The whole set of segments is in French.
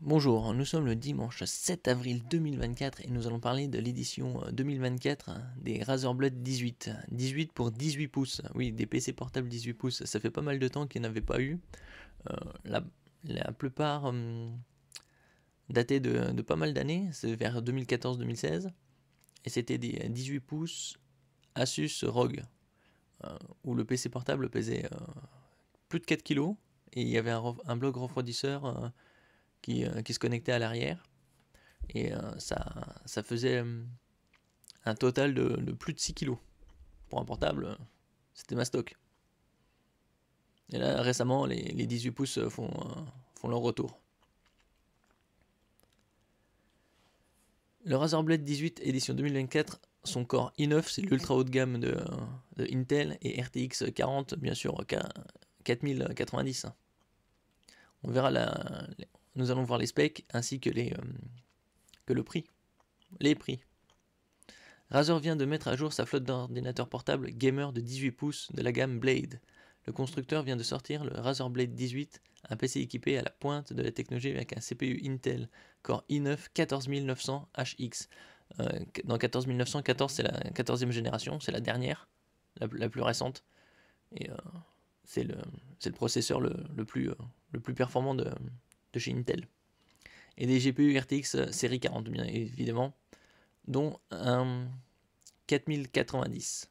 Bonjour, nous sommes le dimanche 7 avril 2024 et nous allons parler de l'édition 2024 des Razer Blade 18. 18 pour 18 pouces, oui, des PC portables 18 pouces, ça fait pas mal de temps qu'il n'y en avait pas eu. Euh, la, la plupart dataient de pas mal d'années, c'est vers 2014-2016, et c'était des 18 pouces Asus ROG, où le PC portable pesait plus de 4 kg, et il y avait un bloc refroidisseur qui se connectait à l'arrière. Et ça faisait un total de plus de 6 kilos. Pour un portable, c'était ma stock. Et là, récemment, les 18 pouces font leur retour. Le Razer Blade 18 édition 2024, son core i9, c'est l'ultra haut de gamme de Intel, et RTX 40, bien sûr, 4090. On verra nous allons voir les specs ainsi que le prix. Les prix. Razer vient de mettre à jour sa flotte d'ordinateurs portables gamer de 18 pouces de la gamme Blade. Le constructeur vient de sortir le Razer Blade 18, un PC équipé à la pointe de la technologie avec un CPU Intel Core i9 14900HX. Dans 14914, c'est la 14e génération, c'est la dernière, la plus récente. Et c'est le processeur le plus performant de chez Intel. Et des GPU RTX série 40, bien évidemment, dont un 4090.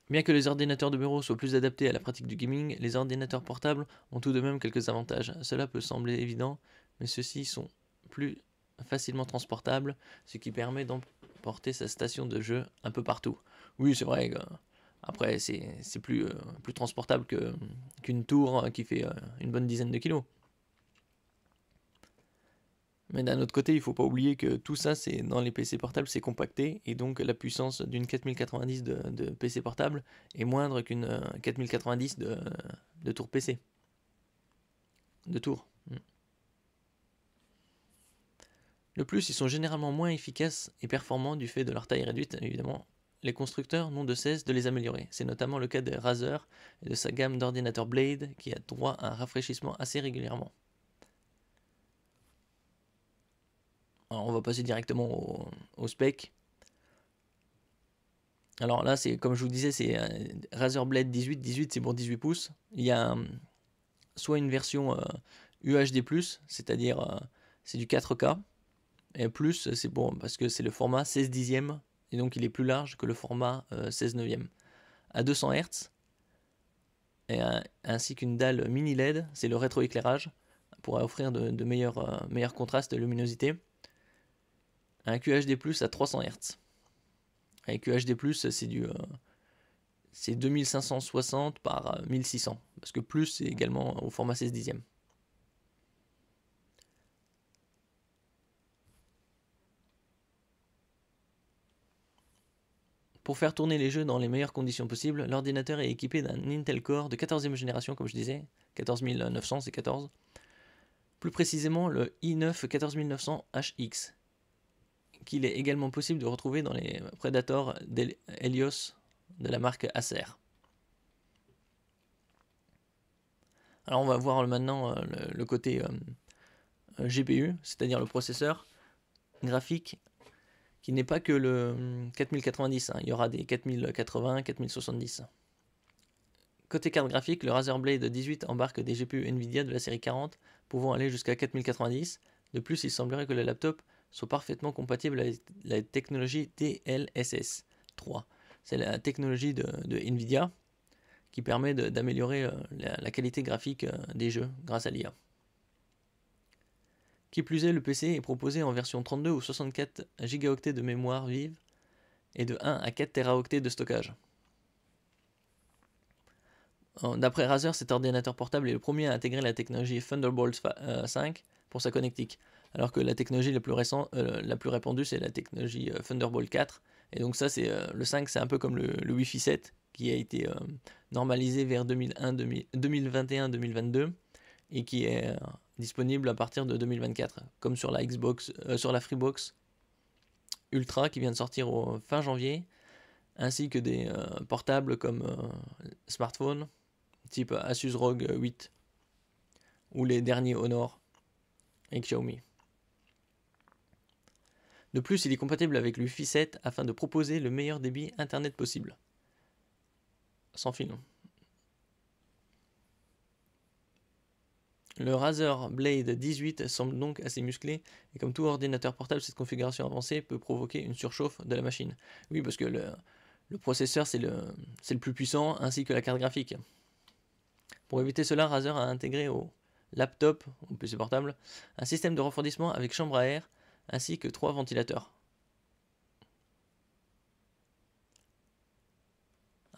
Bien que les ordinateurs de bureau soient plus adaptés à la pratique du gaming, les ordinateurs portables ont tout de même quelques avantages. Cela peut sembler évident, mais ceux-ci sont plus facilement transportables, ce qui permet d'emporter sa station de jeu un peu partout. Oui, c'est vrai que après c'est plus transportable qu'une tour qui fait une bonne dizaine de kilos. Mais d'un autre côté, il ne faut pas oublier que tout ça, c'est dans les PC portables, c'est compacté, et donc la puissance d'une 4090 de PC portable est moindre qu'une 4090 de tour PC. De tour. De plus, ils sont généralement moins efficaces et performants du fait de leur taille réduite, évidemment. Les constructeurs n'ont de cesse de les améliorer. C'est notamment le cas de Razer et de sa gamme d'ordinateurs Blade qui a droit à un rafraîchissement assez régulièrement. Alors on va passer directement au spec. Alors là, c'est comme je vous disais, c'est Razer Blade 18. 18, c'est pour 18 pouces. Il y a soit une version UHD+, c'est-à-dire c'est du 4K, et plus, c'est bon parce que c'est le format 16 dixième, et donc il est plus large que le format 16 neuvième. À 200 Hz, ainsi qu'une dalle mini LED, c'est le rétroéclairage, pour offrir de meilleurs contrastes de luminosité. Un QHD+, à 300 Hz. Avec QHD+, c'est 2560 par 1600, parce que plus c'est également au format 16 dixième. Pour faire tourner les jeux dans les meilleures conditions possibles, l'ordinateur est équipé d'un Intel Core de 14e génération, comme je disais, 14900 c'est 14. Plus précisément le i9 14900HX, qu'il est également possible de retrouver dans les Predator d'Helios de la marque Acer. Alors on va voir maintenant le côté GPU, c'est-à-dire le processeur graphique, qui n'est pas que le 4090, il y aura des 4080, 4070. Côté carte graphique, le Razer Blade 18 embarque des GPU Nvidia de la série 40, pouvant aller jusqu'à 4090. De plus, il semblerait que le laptop soit parfaitement compatible avec la technologie DLSS 3. C'est la technologie de Nvidia qui permet d'améliorer la qualité graphique des jeux grâce à l'IA. Qui plus est, le PC est proposé en version 32 ou 64 Go de mémoire vive et de 1 à 4 Teraoctets de stockage. D'après Razer, cet ordinateur portable est le premier à intégrer la technologie Thunderbolt 5 pour sa connectique, alors que la technologie la plus répandue, c'est la technologie Thunderbolt 4. Et donc ça, c'est le 5, c'est un peu comme le Wi-Fi 7 qui a été normalisé vers 2021-2022 et qui est disponible à partir de 2024, comme sur la sur la Freebox Ultra qui vient de sortir au fin janvier, ainsi que des portables comme smartphone, type Asus ROG 8 ou les derniers Honor et Xiaomi. De plus, il est compatible avec le Wi-Fi 7 afin de proposer le meilleur débit internet possible. Sans fil. Le Razer Blade 18 semble donc assez musclé, et comme tout ordinateur portable, cette configuration avancée peut provoquer une surchauffe de la machine. Oui, parce que le processeur c'est le plus puissant, ainsi que la carte graphique. Pour éviter cela, Razer a intégré au laptop, au PC portable, un système de refroidissement avec chambre à air, ainsi que 3 ventilateurs.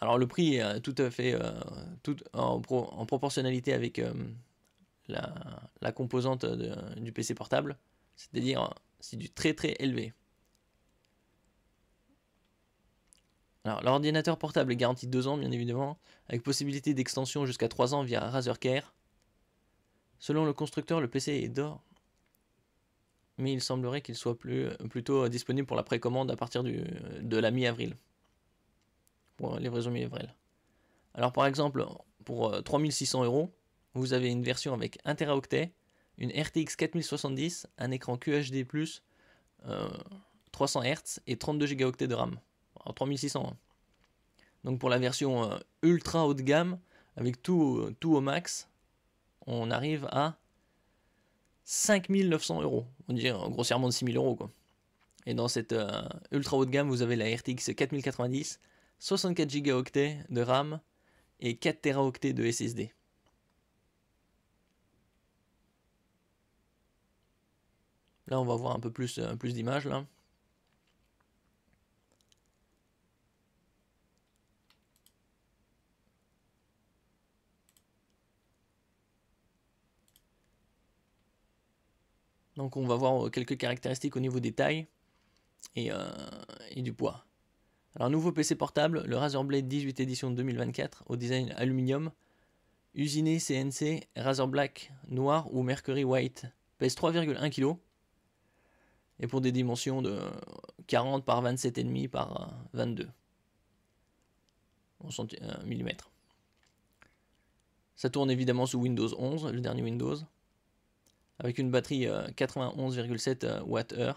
Alors le prix est tout à fait en proportionnalité avec la composante du PC portable, c'est-à-dire c'est du très très élevé. Alors l'ordinateur portable est garanti 2 ans bien évidemment, avec possibilité d'extension jusqu'à 3 ans via Razer Care. Selon le constructeur, le PC est d'or, mais il semblerait qu'il soit plutôt disponible pour la précommande à partir de la mi-avril. Pour livraison mi-avril. Alors par exemple, pour 3600 €, vous avez une version avec 1 Teraoctet, une RTX 4070, un écran QHD+, 300 Hz et 32 Go de RAM. Alors 3600. Hein. Donc pour la version ultra haut de gamme, avec tout au max, on arrive à 5900 €. On dirait grossièrement de 6000 € quoi. Et dans cette ultra haut de gamme, vous avez la RTX 4090, 64 Go de RAM et 4 Teraoctets de SSD. Là, on va voir un peu plus d'images là. Donc on va voir quelques caractéristiques au niveau des tailles et du poids. Alors nouveau PC portable, le Razer Blade 18 édition 2024 au design aluminium, usiné CNC, Razer Black noir ou Mercury White, pèse 3,1 kg et pour des dimensions de 40 par 27,5 par 22 mm. Ça tourne évidemment sous Windows 11, le dernier Windows, avec une batterie 91,7 Wh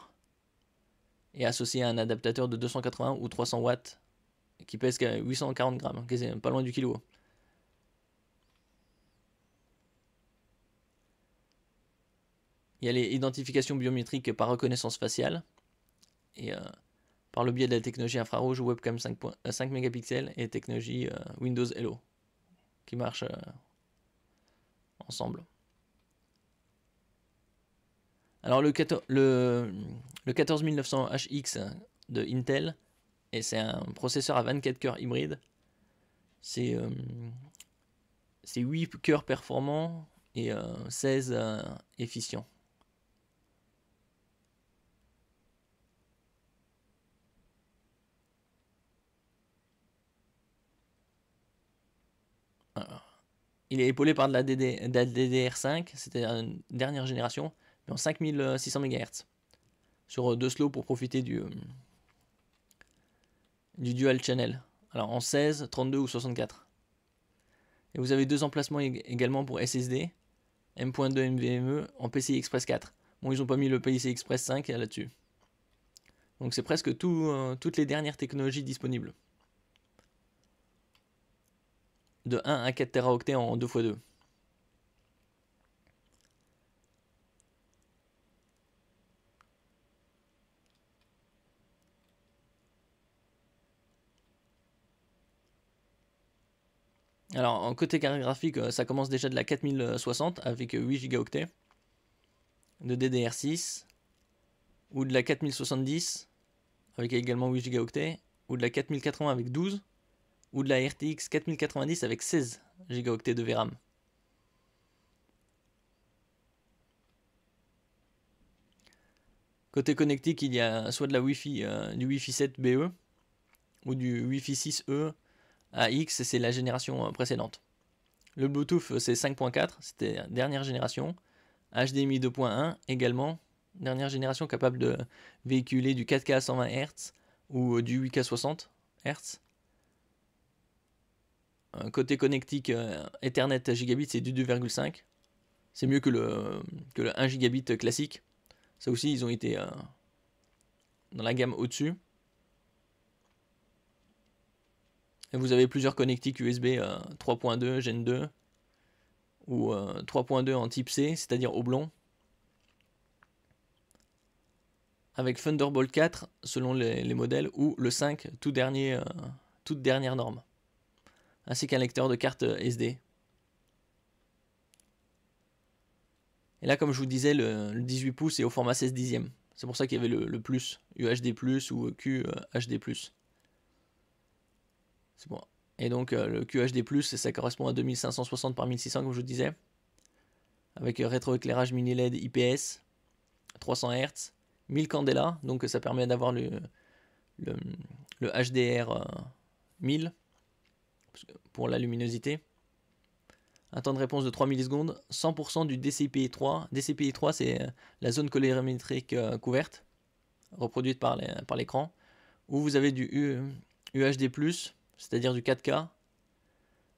et associé à un adaptateur de 280 ou 300 watts qui pèse 840 grammes, qui est pas loin du kilo. Il y a les identifications biométriques par reconnaissance faciale et par le biais de la technologie infrarouge webcam 5 mégapixels et technologie Windows Hello qui marchent ensemble. Alors le 14900HX de Intel, et c'est un processeur à 24 cœurs hybride. C'est 8 cœurs performants et 16 efficients. Il est épaulé par de la DDR5, c'était une dernière génération, mais en 5600 MHz. Sur 2 slots pour profiter du dual channel. Alors en 16, 32 ou 64. Et vous avez 2 emplacements également pour SSD, M.2 NVMe en PCI Express 4. Bon, ils n'ont pas mis le PCI Express 5 là-dessus. Donc c'est presque toutes les dernières technologies disponibles. De 1 à 4 Teraoctets en 2x2. Alors en côté carte graphique, ça commence déjà de la 4060 avec 8 Go de DDR6, ou de la 4070 avec également 8 Go, ou de la 4080 avec 12, ou de la RTX 4090 avec 16 Go de VRAM. Côté connectique, il y a soit de la Wi-Fi, du Wi-Fi 7 BE ou du Wi-Fi 6E AX, c'est la génération précédente. Le Bluetooth, c'est 5.4, c'était la dernière génération. HDMI 2.1 également, dernière génération capable de véhiculer du 4K à 120 Hz ou du 8K 60 Hz. Côté connectique Ethernet gigabit, c'est du 2,5. C'est mieux que le 1 gigabit classique. Ça aussi, ils ont été dans la gamme au-dessus. Et vous avez plusieurs connectiques USB 3.2, Gen 2 ou 3.2 en type C, c'est-à-dire oblong. Avec Thunderbolt 4 selon les modèles ou le 5 toute dernière norme. Ainsi qu'un lecteur de carte SD. Et là, comme je vous disais, le 18 pouces est au format 16 dixièmes. C'est pour ça qu'il y avait le plus, UHD+, ou QHD+. C'est bon. Et donc le QHD+, ça correspond à 2560 par 1600, comme je vous disais. Avec rétroéclairage mini LED IPS, 300 Hz, 1000 candela, donc ça permet d'avoir le HDR 1000 pour la luminosité. Un temps de réponse de 3 millisecondes, 100% du DCI-P3. DCI-P3, c'est la zone colorimétrique couverte, reproduite par l'écran, où vous avez du UHD+, c'est-à-dire du 4K.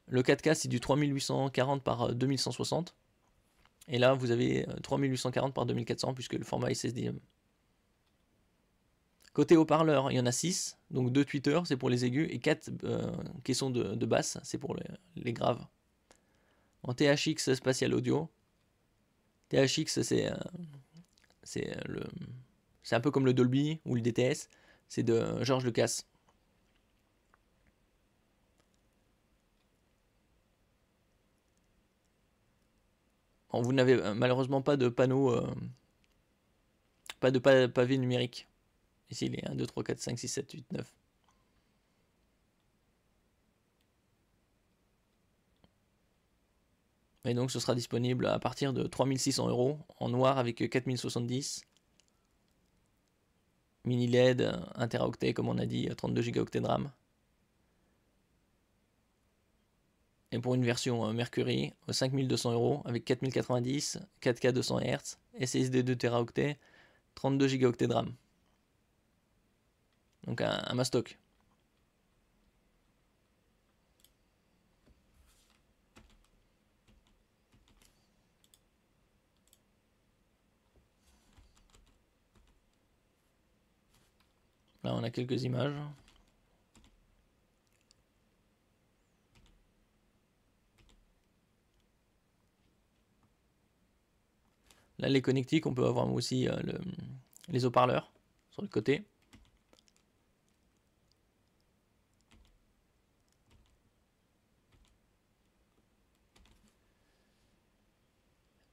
Le 4K, c'est du 3840 par 2160. Et là, vous avez 3840 par 2400, puisque le format est 16 dixièmes. Côté haut-parleur, il y en a 6, donc 2 tweeters, c'est pour les aigus, et 4 caissons de basse, c'est pour les graves. En THX spatial audio, THX c'est un peu comme le Dolby ou le DTS, c'est de George Lucas. Bon, vous n'avez malheureusement pas de panneau, pas de pavé numérique. Ici il est 1, 2, 3, 4, 5, 6, 7, 8, 9. Et donc ce sera disponible à partir de 3600 € en noir avec 4070. Mini LED, 1 Teraoctet comme on a dit, 32 Go de RAM. Et pour une version Mercury, 5200 € avec 4090, 4K 200 Hz, SSD 2 Teraoctets, 32 Go de RAM. Donc un mastoc. Là on a quelques images. Là les connectiques, on peut avoir aussi les haut-parleurs sur le côté.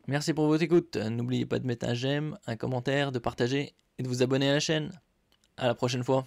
Merci pour votre écoute. N'oubliez pas de mettre un j'aime, un commentaire, de partager et de vous abonner à la chaîne. À la prochaine fois.